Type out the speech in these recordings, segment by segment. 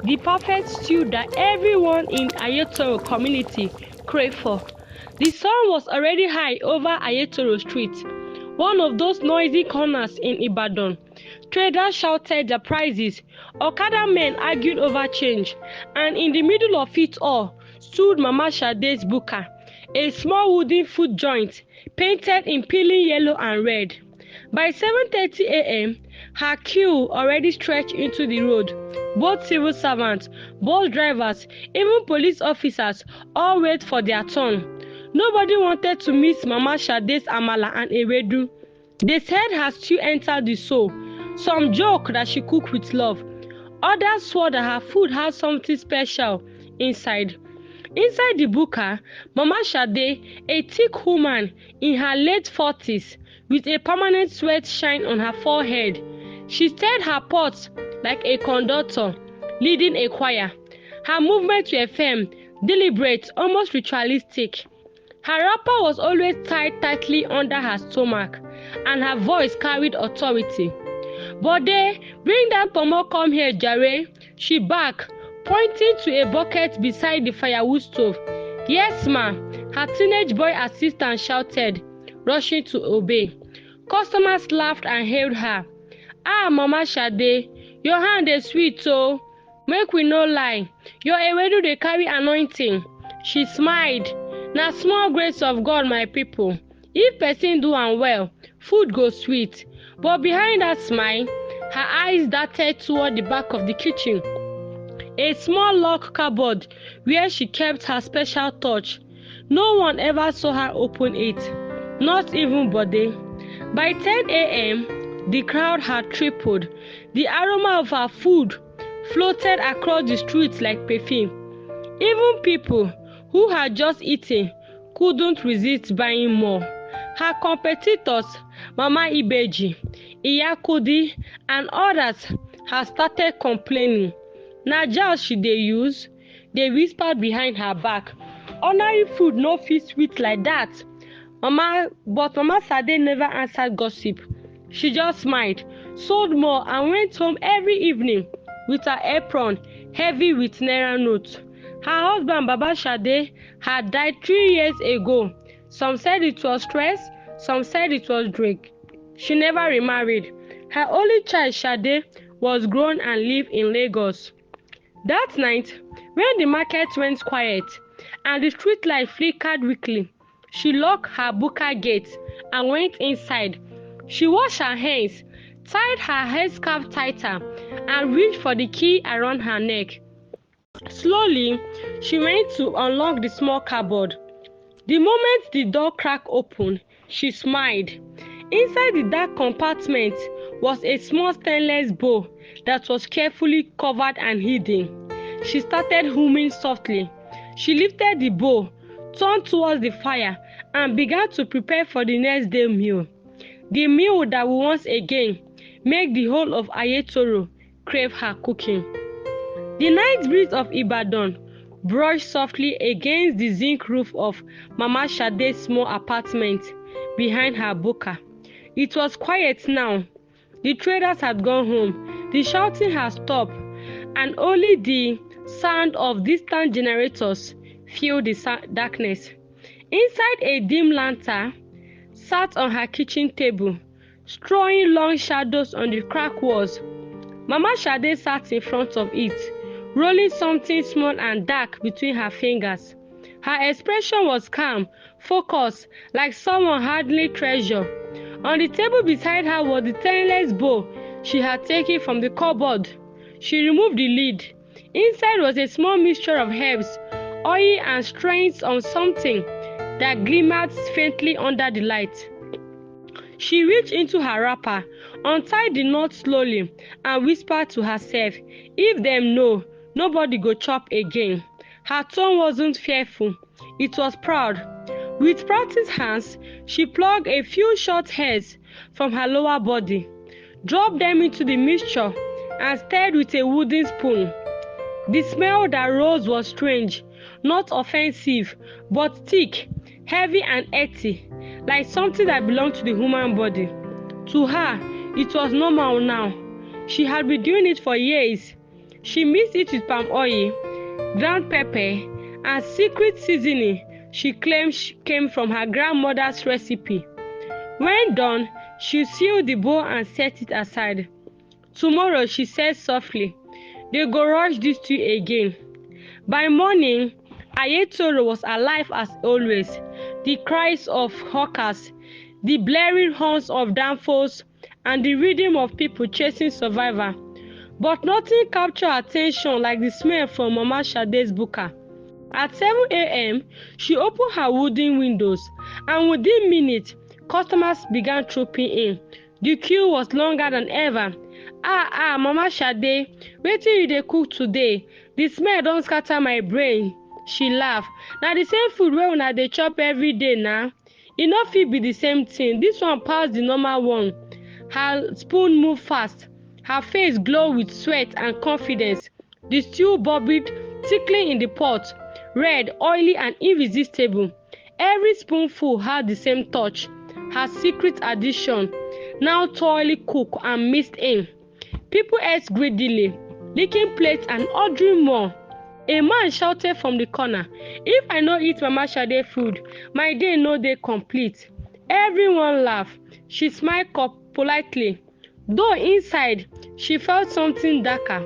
the perfect stew that everyone in Ayetoro community craved for. The sun was already high over Ayetoro Street, one of those noisy corners in Ibadan. Traders shouted their prices, Okada men argued over change, and in the middle of it all stood Mama Sade's buka, a small wooden food joint painted in peeling yellow and red. By 7:30 a.m., her queue already stretched into the road. Both civil servants, bus drivers, even police officers all wait for their turn. Nobody wanted to miss Mama Sade's amala and ewedu. They said her stew entered the soul. Some joked that she cooked with love. Others swore that her food had something special inside. Inside the buka, Mama Sade, a thick woman in her late 40s, with a permanent sweat shine on her forehead. She stirred her pots like a conductor, leading a choir. Her movements were firm, deliberate, almost ritualistic. Her wrapper was always tied tightly under her stomach, and her voice carried authority. Bode, bring that pomo come here, Jare, she barked, pointing to a bucket beside the firewood stove. Yes, ma, her teenage boy assistant shouted, rushing to obey. Customers laughed and hailed her. Ah, Mama Sade, your hand is sweet, oh. Make we no lie, your ewedu dey carry anointing. She smiled. Na small grace of God, my people. If person do am well, food go sweet. But behind that smile, her eyes darted toward the back of the kitchen, a small locked cupboard where she kept her special touch. No one ever saw her open it, not even Bode. By 10 a.m., the crowd had tripled. The aroma of her food floated across the streets like perfume. Even people who had just eaten couldn't resist buying more. Her competitors, Mama Ibeji, Iyakudi, and others had started complaining. Na jazz she dey use? They whispered behind her back. Ordinary food no fit sweet like that. But Mama Sade never answered gossip. She just smiled, sold more, and went home every evening with her apron heavy with naira notes. Her husband, Baba Sade, had died 3 years ago. Some said it was stress, some said it was drink. She never remarried. Her only child, Sade, was grown and lived in Lagos. That night, when the market went quiet and the street light flickered weakly, she locked her buka gate and went inside. She washed her hands, tied her headscarf tighter, and reached for the key around her neck. Slowly, she went to unlock the small cupboard. The moment the door cracked open, she smiled. Inside the dark compartment was a small stainless bowl that was carefully covered and hidden. She started humming softly. She lifted the bowl, turned towards the fire, and began to prepare for the next day's meal. The meal that will once again make the whole of Ayetoro crave her cooking. The night breeze of Ibadan brushed softly against the zinc roof of Mama Sade's small apartment behind her buka. It was quiet now. The traders had gone home, the shouting had stopped, and only the sound of distant generators filled the darkness. Inside, a dim lantern sat on her kitchen table, throwing long shadows on the cracked walls. Mama Sade sat in front of it, rolling something small and dark between her fingers. Her expression was calm, focused, like someone handling treasure. On the table beside her was the stainless bowl she had taken from the cupboard. She removed the lid. Inside was a small mixture of herbs, oil, and strains of something that glimmered faintly under the light. She reached into her wrapper, untied the knot slowly, and whispered to herself, "If them know, nobody go chop again." Her tone wasn't fearful, it was proud. With practiced hands, she plucked a few short hairs from her lower body, dropped them into the mixture, and stirred with a wooden spoon. The smell that rose was strange, not offensive, but thick, heavy, and earthy, like something that belonged to the human body. To her, it was normal now. She had been doing it for years. She mixed it with palm oil, ground pepper, and secret seasoning she claimed came from her grandmother's recipe. When done, she sealed the bowl and set it aside. Tomorrow, she said softly, they go rush this stew again. By morning, Ayetoro was alive as always. The cries of hawkers, the blaring horns of danfos, and the rhythm of people chasing survivor. But nothing captured attention like the smell from Mama Sade's buka. At 7 a.m., she opened her wooden windows, and within minutes, customers began trooping in. The queue was longer than ever. Mama Sade, wetin you dey cook today? The smell don scatter my brain. She laughed. Na the same food wey una dey chop every day na. E no fit be the same thing. This one pass the normal one. Her spoon moved fast. Her face glowed with sweat and confidence. The stew bubbled, tickling in the pot, red, oily, and irresistible. Every spoonful had the same touch. Her secret addition, now thoroughly cooked and mixed in. People ate greedily, licking plates and ordering more. A man shouted from the corner, "If I no eat Mama Sade food, my day no dey complete." Everyone laughed. She smiled politely. Though inside, she felt something darker,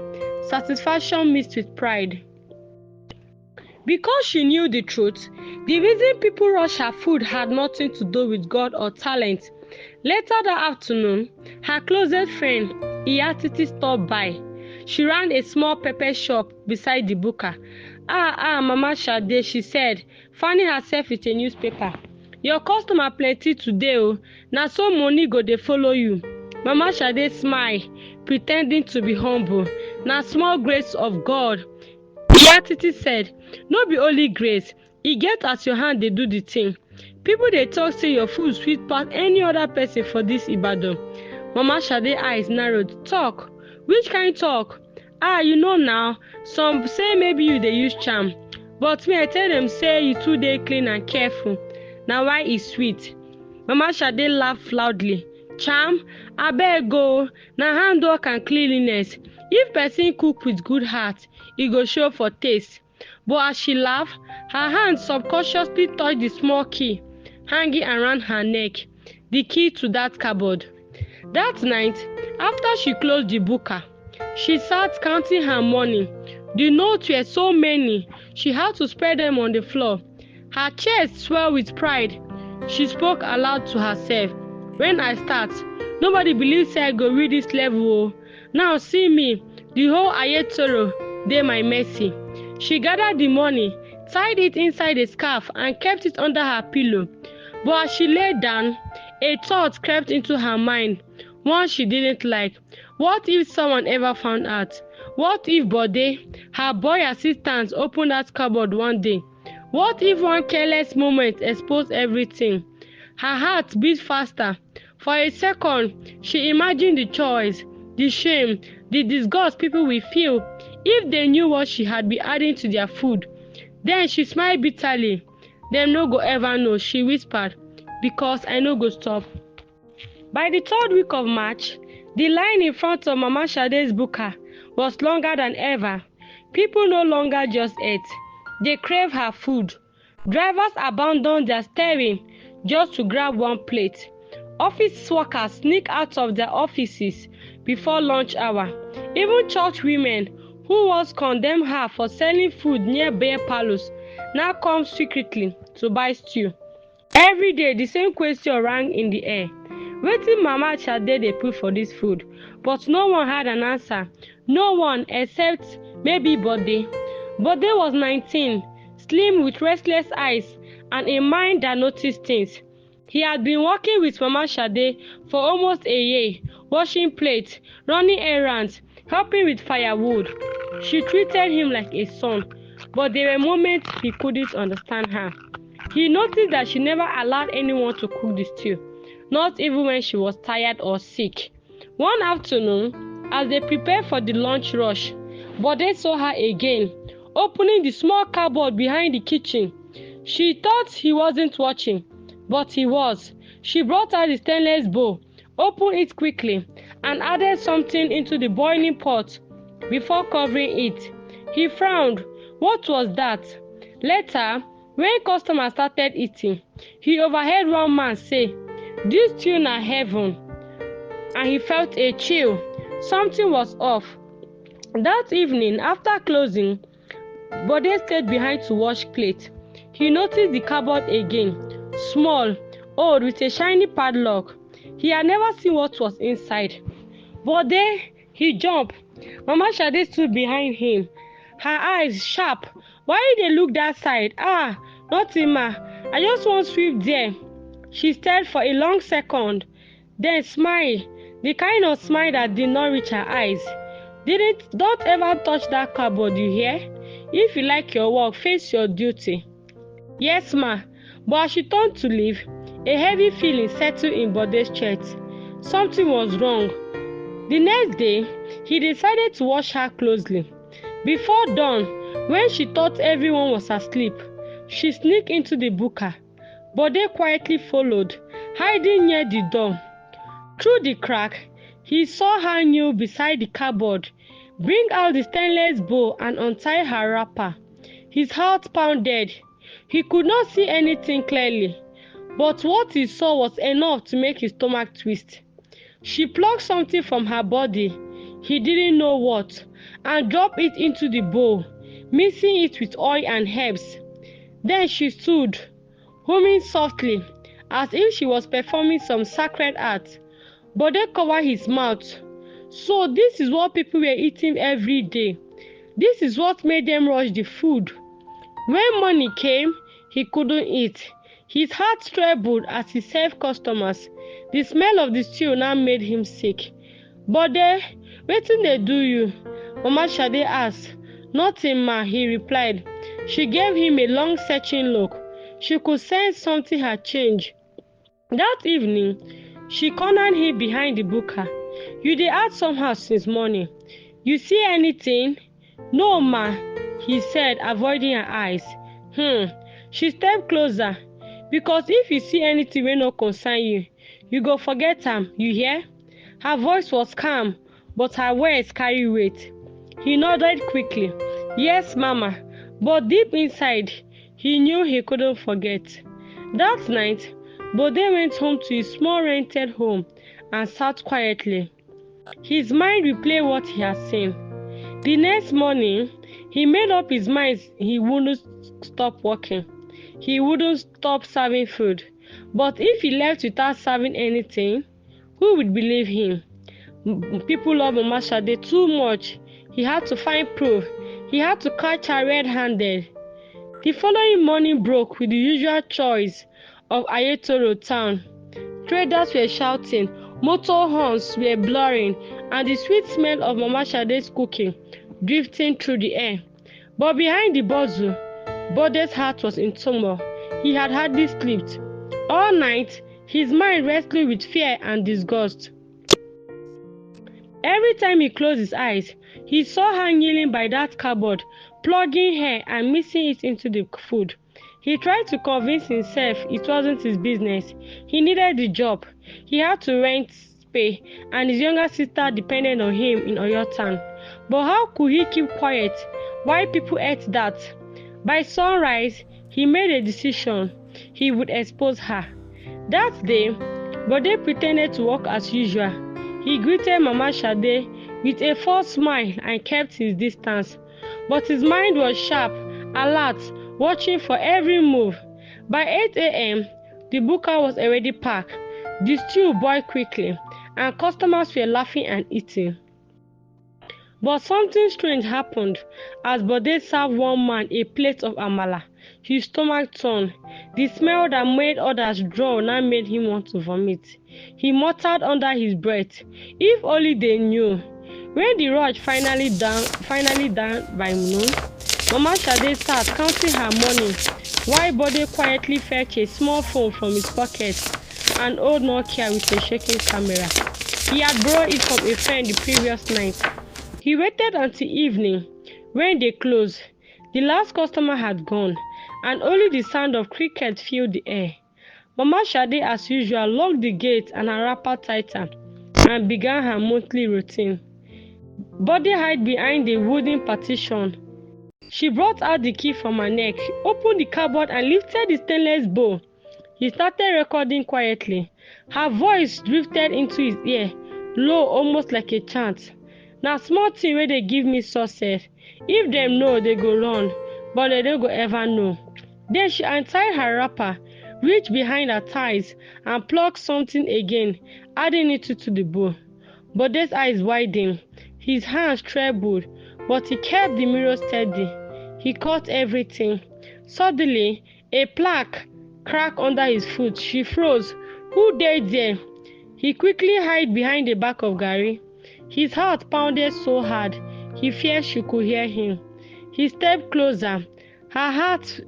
satisfaction mixed with pride. Because she knew the truth, the reason people rushed her food had nothing to do with God or talent. Later that afternoon, her closest friend, Iyatiti, stopped by. She ran a small pepper shop beside the buka. Mama Sade, she said, fanning herself with a newspaper. Your customer plenty today, oh. Na so money go dey follow you. Mama Sade smiled, pretending to be humble. Na small grace of God. Iyatiti said, no be only grace, e get as your hand dey do the thing. People dey talk say your food sweet pass any other person for this Ibadan. Mama Sade eyes narrowed. Talk? Which kind talk? You know now, some say maybe you dey use charm. But me, I tell them say you too dey clean and careful. Na why e sweet. Mama Sade laughed loudly. Charm? Abeg go, na handwork and cleanliness. If person cook with good heart, e go show for taste. But as she laughed, her hand subconsciously touched the small key hanging around her neck, the key to that cupboard. That night, after she closed the buka, she sat counting her money. The notes were so many, she had to spread them on the floor. Her chest swelled with pride. She spoke aloud to herself. When I start, nobody believes I go read this level. Now see me, the whole Ayetoro, dey my mercy. She gathered the money, tied it inside a scarf, and kept it under her pillow. But as she lay down, a thought crept into her mind, one she didn't like. What if someone ever found out? What if Bode, her boy assistant, opened that cupboard one day? What if one careless moment exposed everything? Her heart beat faster. For a second, she imagined the choice, the shame, the disgust people will feel if they knew what she had been adding to their food. Then she smiled bitterly. Them no go ever know, she whispered, because I no go stop. By the 3rd week of March, the line in front of Mama Sade's buka was longer than ever. People no longer just ate. They craved her food. Drivers abandoned their steering just to grab one plate. Office workers sneak out of their offices before lunch hour. Even church women, who once condemned her for selling food near bear parlors, now come secretly to buy stew. Every day, the same question rang in the air. Wetin Mama Sade dey put for this food? But no one had an answer. No one except maybe Bode. Bode was 19, slim with restless eyes and a mind that noticed things. He had been working with Mama Sade for almost a year, washing plates, running errands, helping with firewood. She treated him like a son, but there were moments he couldn't understand her. He noticed that she never allowed anyone to cook the stew, not even when she was tired or sick. One afternoon, as they prepared for the lunch rush, Bode saw her again, opening the small cupboard behind the kitchen. She thought he wasn't watching, but he was. She brought out the stainless bowl, opened it quickly, and added something into the boiling pot. before covering it. He frowned. What was that? Later, when customers started eating, he overheard one man say, "This tune na heaven," and he felt a chill. Something was off. That evening, after closing, Bode stayed behind to wash plates. He noticed the cupboard again, small, old, with a shiny padlock. He had never seen what was inside. Bode, he jumped. Mama Shade stood behind him, her eyes sharp. Why did they look that side? Ah, nothing, ma. I just want to sweep there. She stared for a long second, then smiled, the kind of smile that did not reach her eyes. Don't ever touch that cupboard, you hear? If you like your work, face your duty. Yes, ma. But as she turned to leave, a heavy feeling settled in Bode's chest. Something was wrong. The next day, he decided to watch her closely. Before dawn, when she thought everyone was asleep, she sneaked into the buka. Bode quietly followed, hiding near the door. Through the crack, he saw her kneel beside the cupboard, bring out the stainless bowl and untie her wrapper. His heart pounded. He could not see anything clearly, but what he saw was enough to make his stomach twist. She plucked something from her body, he didn't know what, and dropped it into the bowl, mixing it with oil and herbs. Then she stood, humming softly, as if she was performing some sacred art. Bode covered his mouth. So this is what people were eating every day. This is what made them rush the food. When money came, he couldn't eat. His heart trembled as he served customers. The smell of the stew now made him sick. Bode, wetin dey do you? Mama Shade asked. Nothing, ma, he replied. She gave him a long searching look. She could sense something had changed. That evening, she cornered him behind the buka. You dey act somehow since morning. You see anything? No, ma, he said, avoiding her eyes. She stepped closer. Because if you see anything wey no concern you, you go forget am, you hear? Her voice was calm, but her words carry weight. He nodded quickly. Yes, mama, but deep inside, he knew he couldn't forget. That night, Bode went home to his small rented home and sat quietly. His mind replayed what he had seen. The next morning, he made up his mind he wouldn't stop working. He wouldn't stop serving food. But if he left without serving anything, who would believe him? People love Mama Shade too much. He had to find proof. He had to catch her red-handed. The following morning broke with the usual choice of Ayetoro town. Traders were shouting, motor horns were blaring, and the sweet smell of Mama Shade's cooking drifting through the air. But behind the bustle, Bode's heart was in turmoil. He had hardly slept. All night, his mind wrestled with fear and disgust. Every time he closed his eyes, he saw her kneeling by that cupboard, plugging hair and mixing it into the food. He tried to convince himself it wasn't his business. He needed the job. He had to rent, pay, and his younger sister depended on him in Oyotan. But how could he keep quiet while people ate that? By sunrise, he made a decision. He would expose her. That day, Bode pretended to work as usual. He greeted Mama Shade with a false smile and kept his distance. But his mind was sharp, alert, watching for every move. By 8 a.m., the buka was already packed. The stew boiled quickly, and customers were laughing and eating. But something strange happened as Bode served one man a plate of amala. His stomach turned. The smell that made others draw now made him want to vomit. He muttered under his breath, if only they knew. When the rush finally down by noon, Mama Shade sat counting her money, while Bode quietly fetched a small phone from his pocket, an old Nokia with a shaking camera. He had borrowed it from a friend the previous night. He waited until evening. When they closed, the last customer had gone, and only the sound of crickets filled the air. Mama Shade, as usual, locked the gate and her wrapper tighter and began her monthly routine. body hid behind a wooden partition. She brought out the key from her neck, opened the cupboard and lifted the stainless bowl. He started recording quietly. Her voice drifted into his ear, low, almost like a chant. "Na small thing wey dey give me success. If dem know, they go run, but they don't go ever know." Then she untied her wrapper, reached behind her thighs, and plucked something again, adding it to the bowl. Bode's eyes widened. His hands trembled, but he kept the mirror steady. He caught everything. Suddenly, a plaque cracked under his foot. She froze. Who dared there? He quickly hid behind the back of Gary. His heart pounded so hard, he feared she could hear him. He stepped closer, her heart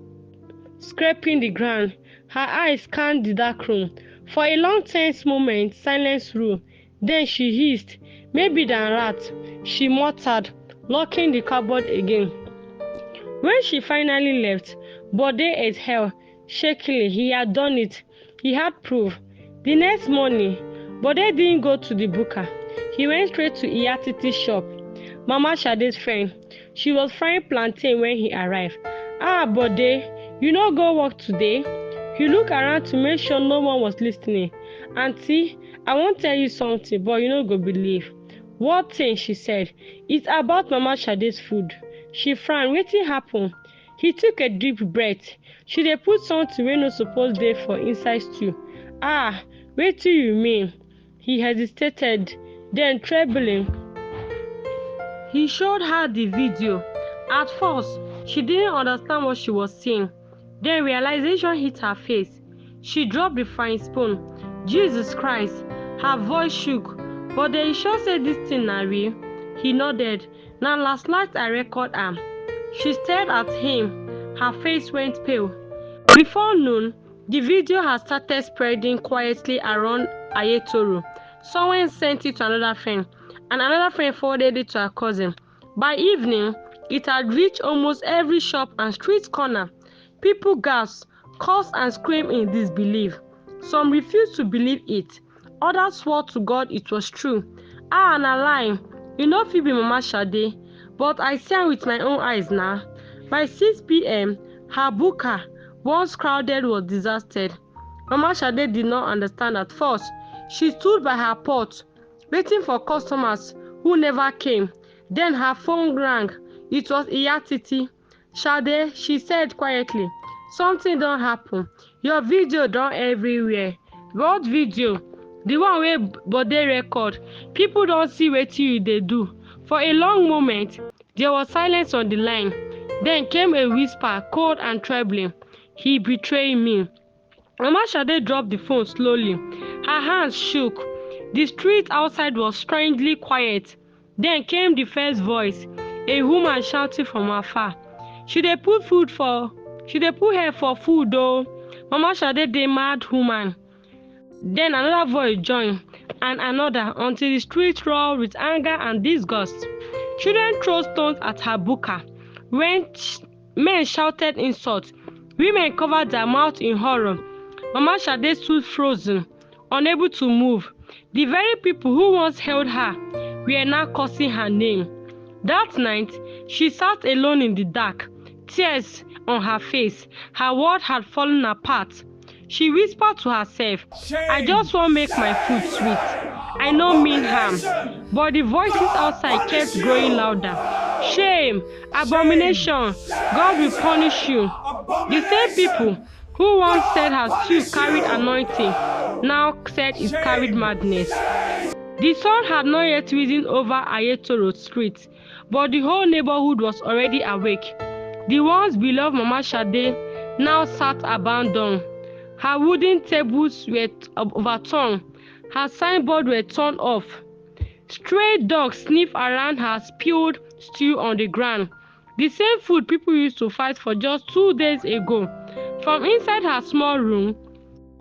scraping the ground. Her eyes scanned the dark room. For a long tense moment, silence ruled. Then she hissed, "Maybe the rat," she muttered, locking the cupboard again. When she finally left, Bode exhaled shakily. He had done it. He had proof. The next morning, Bode didn't go to the booker. He went straight to Iyatiti's shop, Mama Shade's friend. She was frying plantain when he arrived. "Ah, Bode, you no go work today?" He looked around to make sure no one was listening. "Auntie, I won't tell you something, but you no go believe." "What thing?" she said. "It's about Mama Shade's food." She frowned. Wetin happen? He took a deep breath. She dey put something wey no suppose dey for inside stew. "Ah, wetin you mean?" He hesitated, then trembling, he showed her the video. At first, she didn't understand what she was seeing. Then realization hit her face. She dropped the frying spoon. "Jesus Christ!" Her voice shook. "But they sure say this thing na real?" He nodded. "Now last night I record am." She stared at him. Her face went pale. Before noon, the video had started spreading quietly around Ayetoro. Someone sent it to another friend, and another friend forwarded it to her cousin. By evening, it had reached almost every shop and street corner. People gasped, cursed and screamed in disbelief. Some refused to believe it. Others swore to God it was true. "Ah, na lie. You no fit be Mama Shade." "But I see am with my own eyes now." By 6 p.m., her booker, once crowded, was deserted. Mama Shade did not understand at first. She stood by her pot, waiting for customers who never came. Then her phone rang. It was Iyatiti. "Shade," she said quietly, "something don't happen. Your video done everywhere." "What video?" "The one wey Bode record. People don't see wetin you dey do." For a long moment, there was silence on the line. Then came a whisper, cold and trembling. "He betrayed me." Mama Shade dropped the phone slowly. Her hands shook. The street outside was strangely quiet. Then came the first voice, a woman shouting from afar. She dey put hair for food though. Mama Shade dey mad woman." Then another voice joined, and another, until the street roared with anger and disgust. Children threw stones at her booker. Men shouted insults. Women covered their mouths in horror. Mama Shade stood frozen, unable to move. The very people who once held her were now cursing her name. That night, she sat alone in the dark, tears on her face. Her world had fallen apart. She whispered to herself, "I just want to make my food sweet. I no mean harm." But the voices outside kept growing louder. "Shame, abomination, God will punish you." The same people who once said her stew carried anointing now said it carried madness. The sun had not yet risen over Ayetoro Street, but the whole neighborhood was already awake. The once beloved Mama Shade now sat abandoned. Her wooden tables were overturned. Her signboard were torn off. Stray dogs sniffed around her spilled stew on the ground. The same food people used to fight for just 2 days ago. From inside her small room,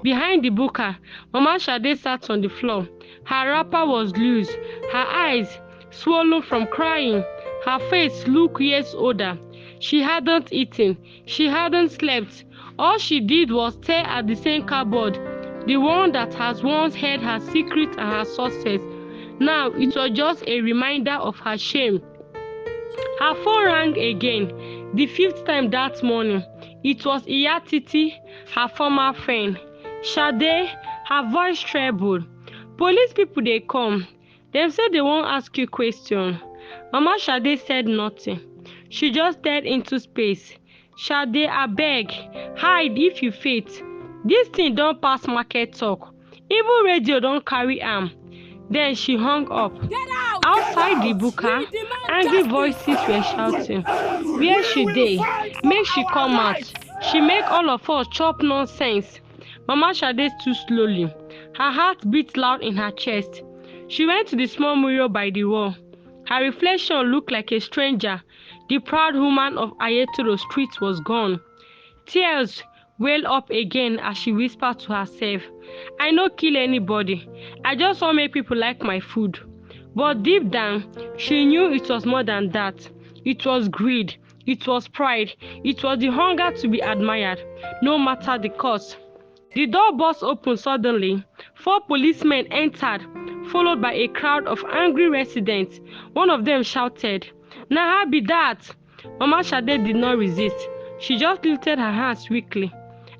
behind the booker, Mama Shade sat on the floor. Her wrapper was loose, her eyes swollen from crying. Her face looked years older. She hadn't eaten, she hadn't slept. All she did was stare at the same cupboard, the one that has once held her secret and her success. Now it was just a reminder of her shame. Her phone rang again, the 5th time that morning. It was Iya Titi, her former friend. Shade, her voice trembled. Police people dey come. Dem say they won't ask you question. Mama Shade said nothing. She just stared into space. Shade, abeg, hide if you fit. This thing don't pass market talk. Even radio don't carry am. Then she hung up. Outside the buka, angry voices were shouting. Where she dey? Make she come out. She make all of us chop nonsense. Mama Shade stood slowly. Her heart beat loud in her chest. She went to the small mirror by the wall. Her reflection looked like a stranger. The proud woman of Ayetoro Street was gone. Tears welled up again as she whispered to herself, I no kill anybody. I just want make people like my food. But deep down, she knew it was more than that. It was greed. It was pride. It was the hunger to be admired, no matter the cost. The door burst open suddenly. 4 policemen entered, followed by a crowd of angry residents. One of them shouted, "Na how be that?" Mama Shade did not resist. She just lifted her hands weakly.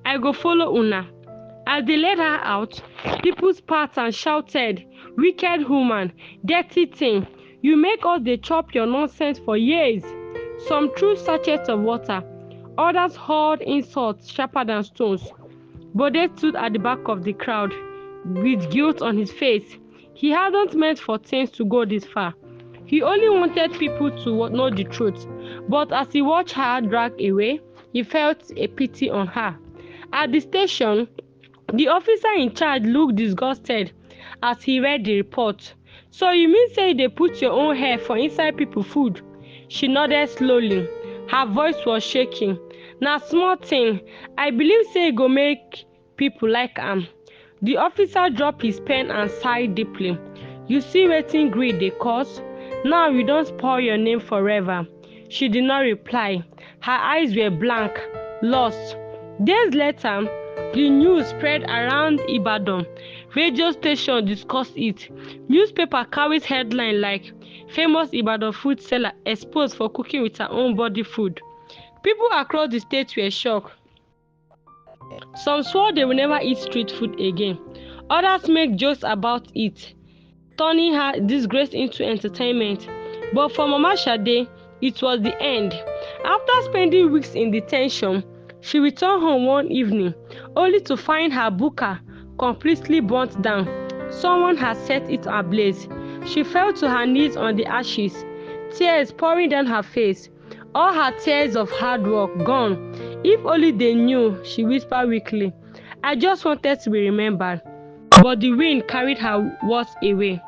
I go follow una. As they led her out, people spat and shouted, "Wicked woman, dirty thing, you make us dey chop your nonsense for years." Some threw sachets of water, others hurled insults sharper than stones. Bode stood at the back of the crowd, with guilt on his face. He hadn't meant for things to go this far. He only wanted people to know the truth. But as he watched her drag away, he felt a pity on her. At the station, the officer in charge looked disgusted as he read the report. So you mean say they put your own hair for inside people food? She nodded slowly. Her voice was shaking. Na small thing. I believe say go make people like am. The officer dropped his pen and sighed deeply. You see wetin greed dey cause? Now you don't spoil your name forever. She did not reply. Her eyes were blank, lost. Days later, the news spread around Ibadan. Radio station discussed it. Newspaper carries headline like famous Ibadan food seller exposed for cooking with her own body food. People across the state were shocked. Some swore they will never eat street food again. Others make jokes about it, turning her disgrace into entertainment. But for Mama Shade, it was the end. After spending weeks in detention, she returned home one evening, only to find her buka completely burnt down. Someone had set it ablaze. She fell to her knees on the ashes, tears pouring down her face. All her tears of hard work gone. If only they knew, she whispered weakly. I just wanted to be remembered. But the wind carried her words away.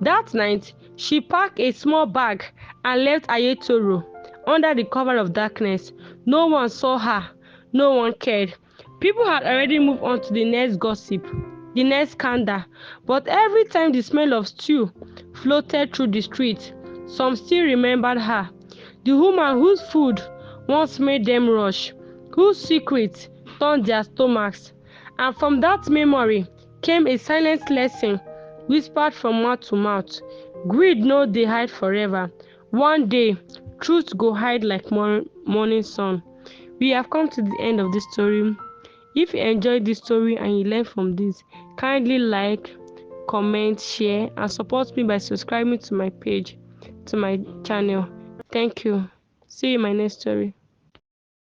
That night, she packed a small bag and left Ayetoro under the cover of darkness. No one saw her. No one cared. People had already moved on to the next gossip, the next scandal. But every time the smell of stew floated through the street, some still remembered her. The woman whose food once made them rush, whose secrets turned their stomachs. And from that memory came a silent lesson, whispered from mouth to mouth. Greed no dey hide forever. One day, truth go hide like morning sun. We have come to the end of this story. If you enjoyed this story and you learned from this, kindly like, comment, share, and support me by subscribing to my page, to my channel. Thank you. See you in my next story.